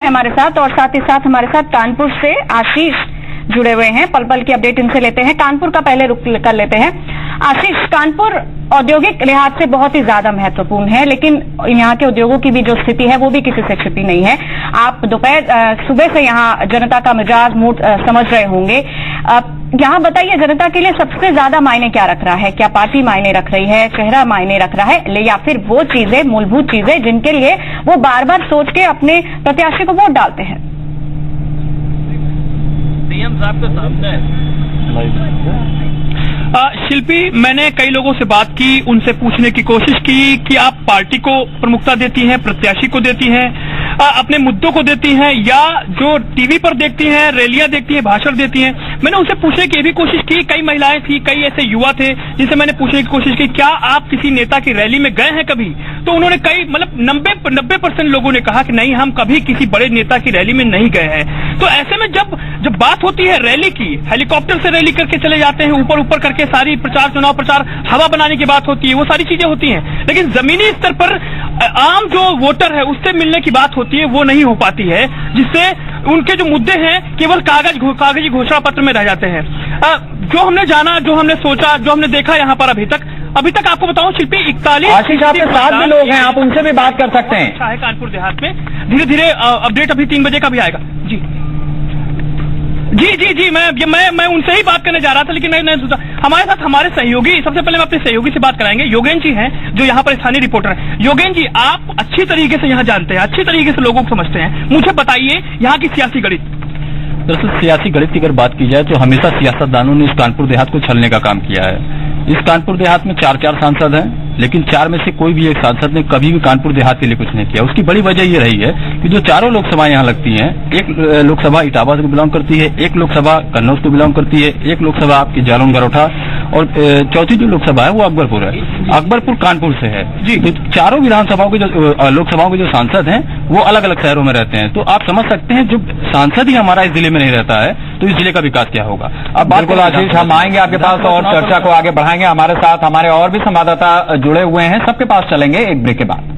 हमारे साथ और साथ ही साथ हमारे साथ कानपुर से आशीष जुड़े हुए हैं। पल पल की अपडेट इनसे लेते हैं। कानपुर का पहले रुक कर लेते हैं। आशीष, कानपुर औद्योगिक लिहाज से बहुत ही ज्यादा महत्वपूर्ण है, लेकिन यहाँ के उद्योगों की भी जो स्थिति है वो भी किसी से छिपी नहीं है। आप सुबह से यहाँ जनता का मिजाज मूड समझ रहे होंगे। यहाँ बताइए, जनता के लिए सबसे ज्यादा मायने क्या रख रहा है? क्या पार्टी मायने रख रही है, चेहरा मायने रख रहा है, या फिर वो चीजें, मूलभूत चीजें जिनके लिए वो बार बार सोच के अपने प्रत्याशी को वोट डालते हैं? सीएम साहब के सामने शिल्पी, मैंने कई लोगों से बात की, उनसे पूछने की कोशिश की कि आप पार्टी को प्रमुखता देती हैं, प्रत्याशी को देती हैं, अपने मुद्दों को देती हैं, या जो टीवी पर देखती हैं, रैलियां देखती हैं, भाषण देती हैं। मैंने उनसे पूछने की भी कोशिश की। कई महिलाएं थी, कई ऐसे युवा थे जिनसे मैंने पूछने की कोशिश की, क्या आप किसी नेता की रैली में गए हैं कभी? तो उन्होंने कई 90% लोगों ने कहा कि नहीं, हम कभी किसी बड़े नेता की रैली में नहीं गए हैं। तो ऐसे में जब बात होती है रैली की, हेलीकॉप्टर से रैली करके चले जाते हैं, ऊपर करके सारी प्रचार, चुनाव प्रचार, हवा बनाने की बात होती है, वो सारी चीजें होती हैं, लेकिन जमीनी स्तर पर आम जो वोटर है उससे मिलने की बात होती है, वो नहीं हो पाती है, जिससे उनके जो मुद्दे हैं केवल कागजी घोषणा पत्र में रह जाते हैं। जो हमने जाना, जो हमने सोचा, जो हमने देखा यहाँ पर अभी तक आपको बताऊं शिल्पी, 41 आशीष, आपके साथ भी लोग हैं, आप उनसे भी बात कर सकते हैं। अच्छा है कानपुर देहात में, धीरे धीरे अपडेट अभी 3 बजे का भी आएगा। जी, मैं उनसे ही बात करने जा रहा था, लेकिन मैं सोचा हमारे साथ हमारे सहयोगी, सबसे पहले हम अपने सहयोगी से बात कराएंगे। योगेन जी हैं, जो यहाँ पर स्थानीय रिपोर्टर हैं। योगेन जी, आप अच्छी तरीके से यहाँ जानते हैं, अच्छी तरीके से लोगों को समझते हैं, मुझे बताइए यहाँ की सियासी गणित। दरअसल सियासी गणित की अगर बात की जाए तो हमेशा सियासतदानों ने इस कानपुर देहात को छलने का काम किया है। इस कानपुर देहात में 4 सांसद हैं, लेकिन 4 में से कोई भी एक सांसद ने कभी भी कानपुर देहात के लिए कुछ नहीं किया। उसकी बड़ी वजह ये रही है कि जो 4 लोकसभा यहाँ लगती हैं, एक लोकसभा इटावा से बिलोंग करती है, एक लोकसभा कन्नौज को बिलोंग करती है, एक लोकसभा आपकी जालौन गरोठा, और चौथी जो लोकसभा है वो अकबरपुर है। अकबरपुर कानपुर से है जी। तो चारों विधानसभाओं के जो लोकसभाओं के जो सांसद हैं वो अलग अलग शहरों में रहते हैं। तो आप समझ सकते हैं, जो सांसद ही हमारा इस जिले में नहीं रहता है तो इस जिले का विकास क्या होगा। अब बिल्कुल आशीष, हम आएंगे आपके पास और चर्चा को आगे बढ़ाएंगे। हमारे साथ हमारे और भी संवाददाता जुड़े हुए हैं, सबके पास चलेंगे एक ब्रेक के बाद।